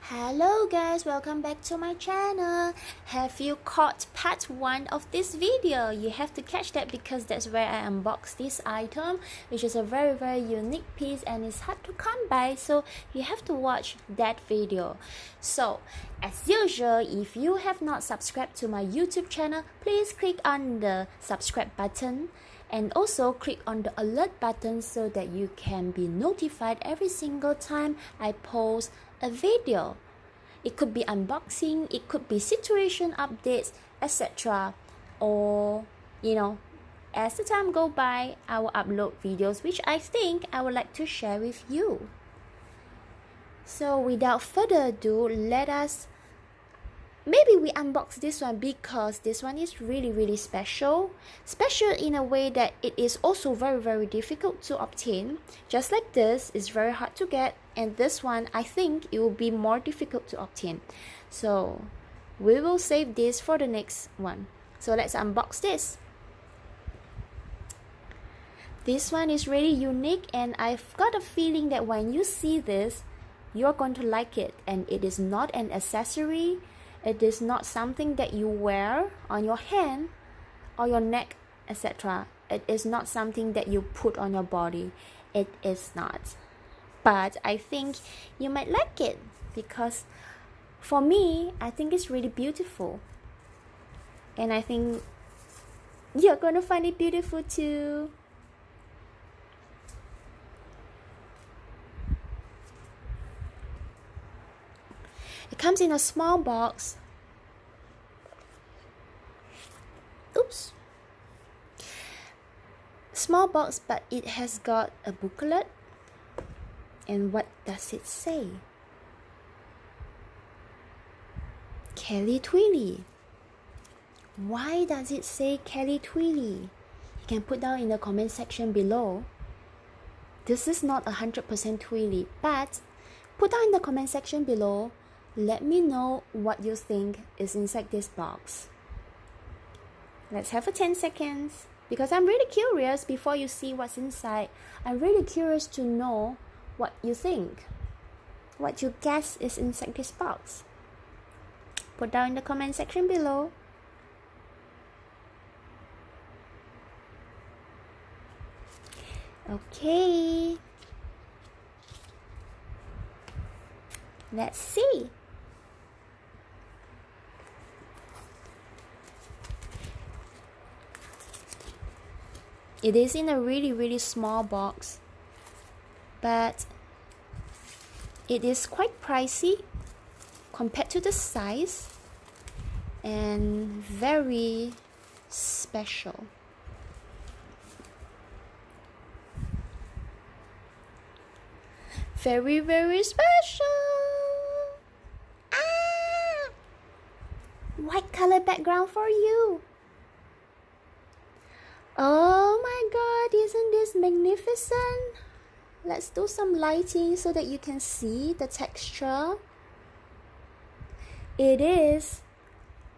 Hello guys, welcome back to my channel. Have you caught part 1 of this video? You have to catch that because that's where I unbox this item, which is a very unique piece and it's hard to come by, so you have to watch that video. So as usual, if you have not subscribed to my YouTube channel, please click on the subscribe button and also click on the alert button so that you can be notified every single time I post a video. It could be unboxing, it could be situation updates, etc. Or as the time go by, I will upload videos which I think I would like to share with you. So without further ado, maybe we unbox this one because this one is really special in a way that it is also very difficult to obtain. Just like this is very hard to get, and this one I think it will be more difficult to obtain, so we will save this for the next one. So let's unbox this. This one is really unique and I've got a feeling that when you see this, you're going to like it. And it is not an accessory. It is not something that you wear on your hand or your neck, etc. It is not something that you put on your body. It is not. But I think you might like it because for me, I think it's really beautiful. And I think you're going to find it beautiful too. It comes in a small box. Oops. Small box, but it has got a booklet. And what does it say? Kelly Twilly. Why does it say Kelly Twilly? You can put down in the comment section below. This is not 100% Twilly, but put down in the comment section below. Let me know what you think is inside this box. Let's have a 10 seconds because I'm really curious. Before you see what's inside, I'm really curious to know what you think, what you guess is inside this box. Put down in the comment section below. Okay, let's see. It is in a really small box, but it is quite pricey compared to the size and very special. Very special. White color background for you. Oh my god, isn't this magnificent? Let's do some lighting so that you can see the texture. It is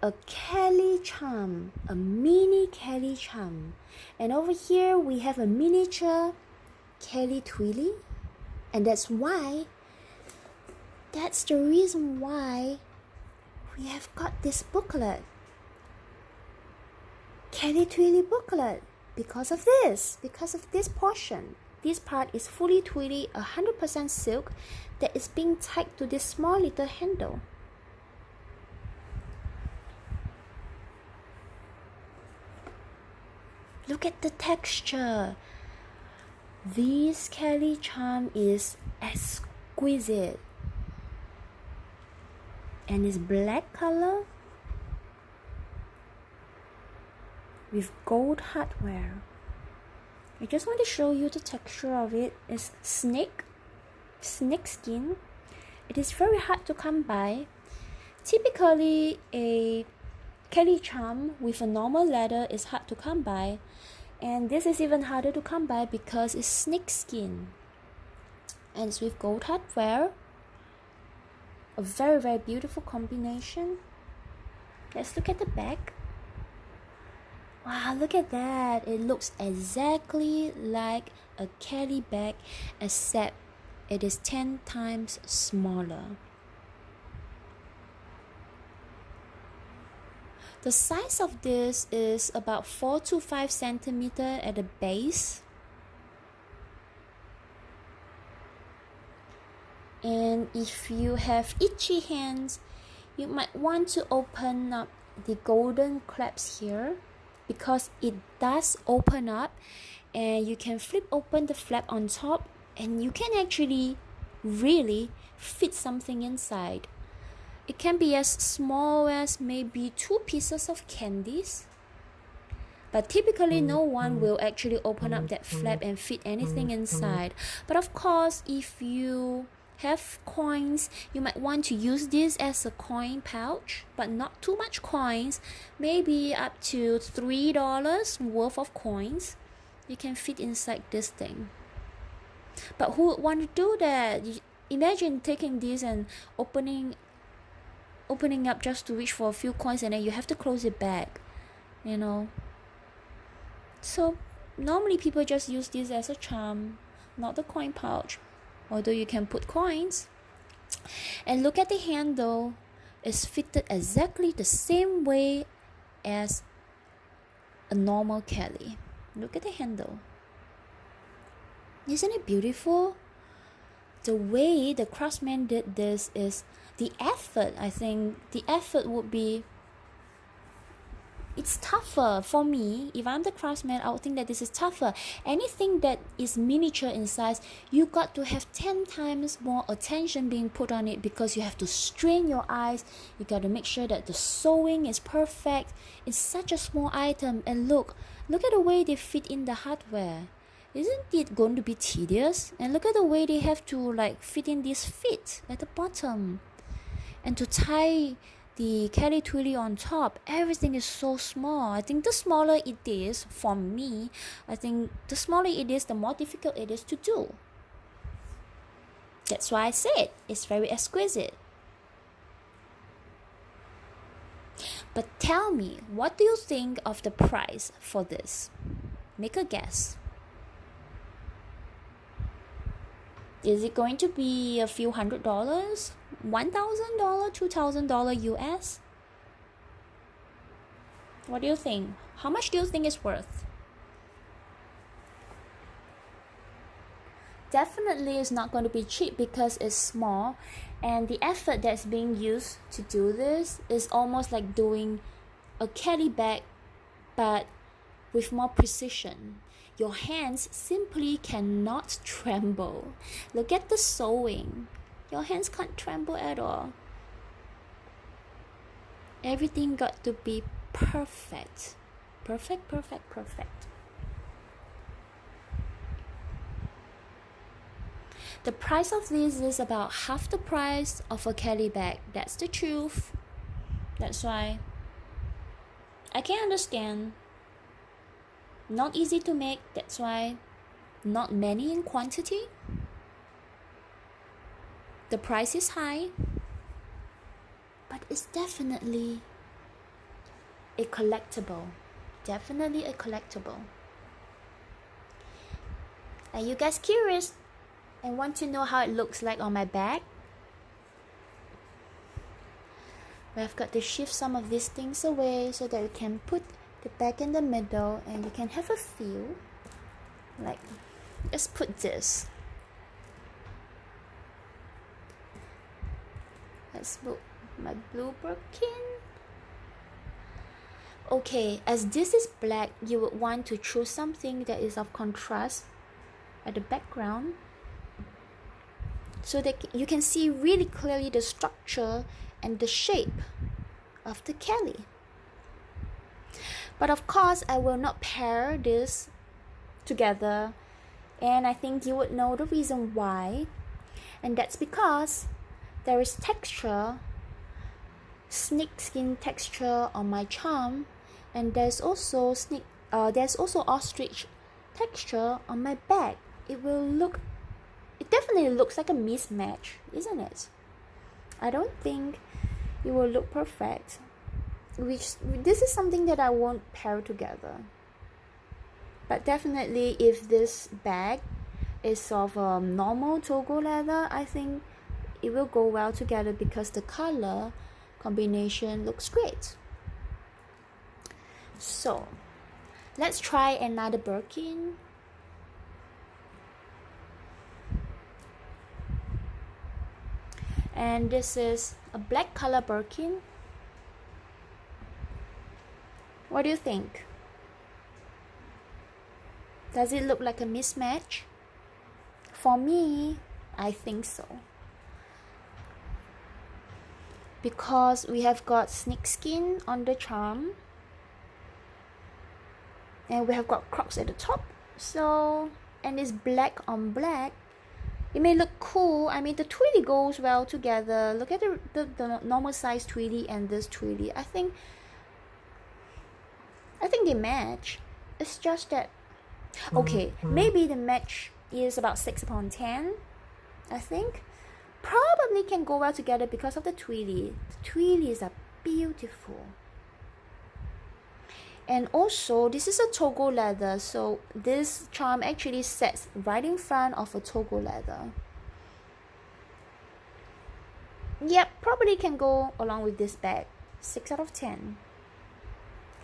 a Kelly charm, a mini Kelly charm. And over here we have a miniature Kelly Twilly. And that's the reason why we have got this booklet. Kelly Twilly booklet, because of this portion. This part is fully Twilly, 100% silk that is being tied to this small little handle. Look at the texture. This Kelly charm is exquisite and it's black color with gold hardware. I just want to show you the texture of it. It's snake skin. It is very hard to come by. Typically a Kelly charm with a normal leather is hard to come by, and this is even harder to come by because it's snake skin and it's with gold hardware. A very beautiful combination. Let's look at the back. Wow, look at that. It looks exactly like a Kelly bag, except it is 10 times smaller. The size of this is about 4 to 5 centimeter at the base. And if you have itchy hands, you might want to open up the golden clasp here, because it does open up and you can flip open the flap on top and you can actually really fit something inside. It can be as small as maybe 2 pieces of candies, but typically no one will actually open up that flap and fit anything inside. But of course, if you have coins, you might want to use this as a coin pouch, but not too much coins, maybe up to $3 worth of coins you can fit inside this thing. But who would want to do that? Imagine taking this and opening up just to reach for a few coins, and then you have to close it back, you know. So normally people just use this as a charm, not the coin pouch, although you can put coins. And look at the handle. It's fitted exactly the same way as a normal Kelly. Look at the handle. Isn't it beautiful? The way the craftsman did this is the effort. I think the effort would be, it's tougher for me. If I'm the craftsman, I would think that this is tougher. Anything that is miniature in size, you got to have 10 times more attention being put on it, because you have to strain your eyes. You got to make sure that the sewing is perfect. It's such a small item, and look at the way they fit in the hardware. Isn't it going to be tedious? And look at the way they have to like fit in this fit at the bottom, and to tie the Kelly Twilly on top. Everything is so small. I think the smaller it is, for me, I think the smaller it is, the more difficult it is to do. That's why I said it's very exquisite. But tell me, what do you think of the price for this? Make a guess. Is it going to be a few $100? $1,000? $2,000 US? What do you think? How much do you think it's worth? Definitely it's not going to be cheap, because it's small, and the effort that's being used to do this is almost like doing a Kelly bag, but with more precision. Your hands simply cannot tremble. Look at the sewing. Your hands can't tremble at all. Everything got to be perfect. Perfect, perfect, perfect. The price of this is about half the price of a Kelly bag. That's the truth. That's why I can understand. Not easy to make, that's why not many in quantity. The price is high, but it's definitely a collectible. Definitely a collectible. Are you guys curious and want to know how it looks like on my bag? We've got to shift some of these things away so that we can put the bag in the middle and you can have a feel. Like, let's put this. Let's put my blue Birkin. Okay, as this is black, you would want to choose something that is of contrast at the background, so that you can see really clearly the structure and the shape of the Kelly. But of course, I will not pair this together, and I think you would know the reason why. And that's because there is texture, snakeskin texture on my charm, and there's also ostrich texture on my bag. It definitely looks like a mismatch, isn't it? I don't think it will look perfect. This is something that I won't pair together. But definitely, if this bag is of normal Togo leather, I think it will go well together because the color combination looks great. So let's try another Birkin. And this is a black color Birkin. What do you think? Does it look like a mismatch? For me, I think so. Because we have got snakeskin on the charm. And we have got crocs at the top. So, and it's black on black. It may look cool. I mean, the tweedy goes well together. Look at the normal size tweedy and this tweedy. I think they match. It's just that, okay, maybe the match is about 6/10. I think probably can go well together because of the tweedy. The tweedies are beautiful. And also, this is a Togo leather, so this charm actually sits right in front of a Togo leather. Yep, probably can go along with this bag. 6/10.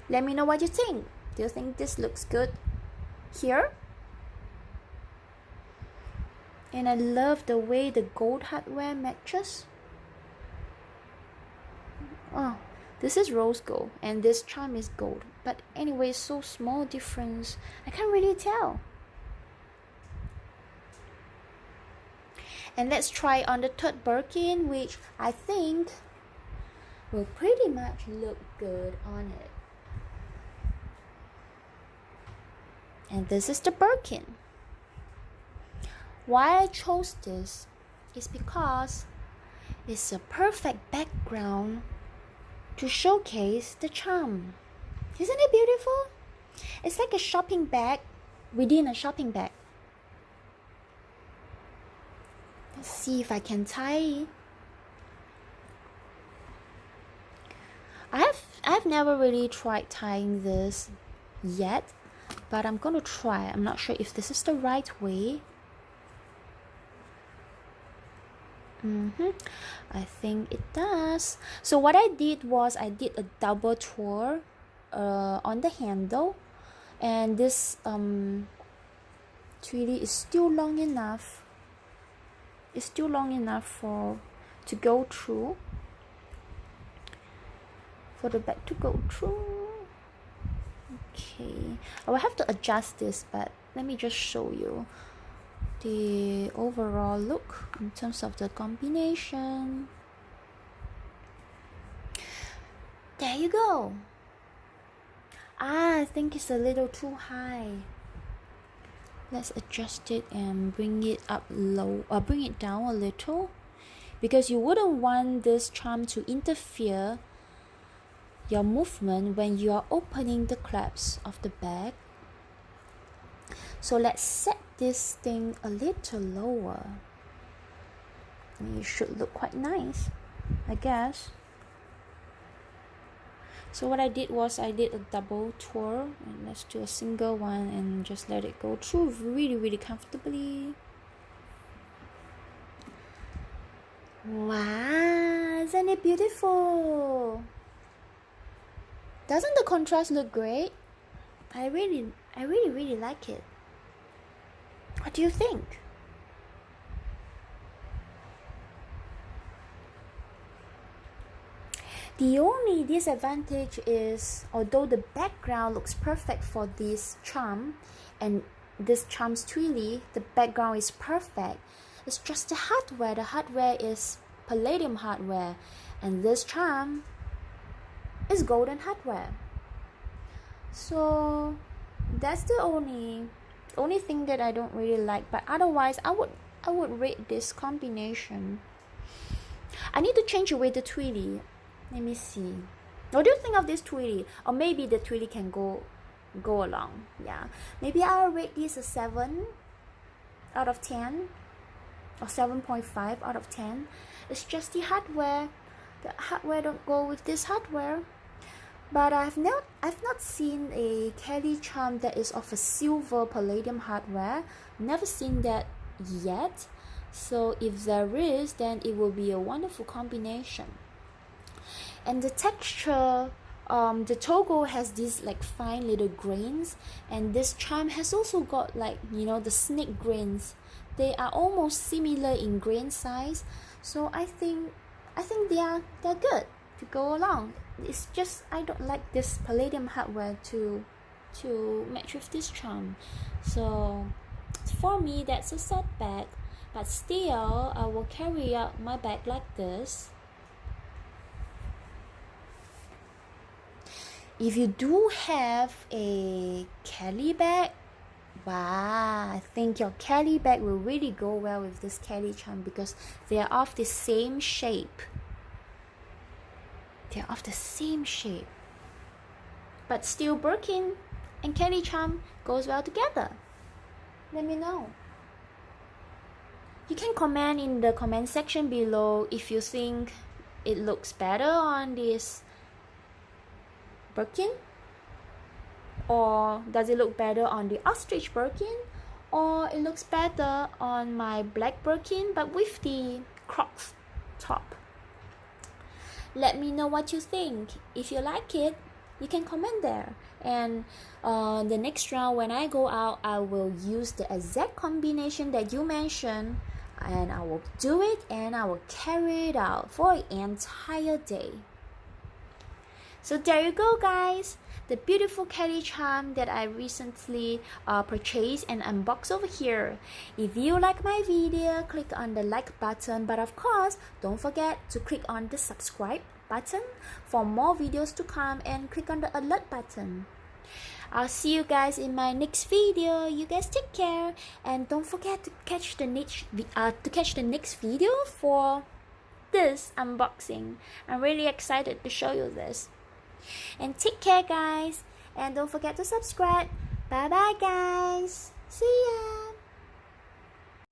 Let me know what you think. Do you think this looks good here? And I love the way the gold hardware matches. Oh, this is rose gold and this charm is gold. But anyway, so small difference. I can't really tell. And let's try on the third Birkin, which I think will pretty much look good on it. And this is the Birkin. Why I chose this is because it's a perfect background to showcase the charm. Isn't it beautiful? It's like a shopping bag within a shopping bag. Let's see if I can tie. I've never really tried tying this yet, but I'm gonna try. I'm not sure if this is the right way. I think it does. So what I did was I did a double twirl on the handle, and this tweedy is still long enough. It's still long enough to go through, for the bag to go through. Okay, I will have to adjust this, but let me just show you the overall look in terms of the combination. There you go. I think it's a little too high. Let's adjust it and bring it up low, or bring it down a little, because you wouldn't want this charm to interfere your movement when you are opening the clasps of the bag. So let's set this thing a little lower. It should look quite nice, I guess. So what I did was I did a double twirl, and let's do a single one and just let it go through really comfortably. Wow, isn't it beautiful? Doesn't the contrast look great? I really like it. What do you think? The only disadvantage is, although the background looks perfect for this charm and this charm's tweedy, the background is perfect. It's just the hardware. The hardware is palladium hardware, and this charm is golden hardware. So that's the only thing that I don't really like. But otherwise, I would rate this combination. I need to change away the tweedy. Let me see. What do you think of this tweedy? Or maybe the tweedy can go along. Yeah. Maybe I'll rate this a 7/10 or 7.5/10. It's just the hardware. The hardware don't go with this hardware. But I've not seen a Kelly charm that is of a silver palladium hardware. Never seen that yet. So if there is, then it will be a wonderful combination. And the texture the Togo has these like fine little grains, and this charm has also got like, you know, the snake grains. They are almost similar in grain size, so I think they're good to go along. It's just I don't like this palladium hardware to match with this charm, so for me that's a setback. But still, I will carry out my bag like this. If you do have a Kelly bag, wow, I think your Kelly bag will really go well with this Kelly charm because they are of the same shape. They are of the same shape. But still Birkin and Kelly charm goes well together. Let me know. You can comment in the comment section below if you think it looks better on this Birkin, or does it look better on the ostrich Birkin, or it looks better on my black Birkin but with the Crocs top. Let me know what you think. If you like it, you can comment there, and the next round when I go out, I will use the exact combination that you mentioned, and I will do it and I will carry it out for an entire day. So there you go, guys, the beautiful Kelly charm that I recently purchased and unboxed over here. If you like my video, click on the like button, but of course don't forget to click on the subscribe button for more videos to come, and click on the alert button. I'll see you guys in my next video. You guys take care, and don't forget to catch the next video for this unboxing. I'm really excited to show you this. And take care, guys, and don't forget to subscribe. Bye bye, guys. See ya.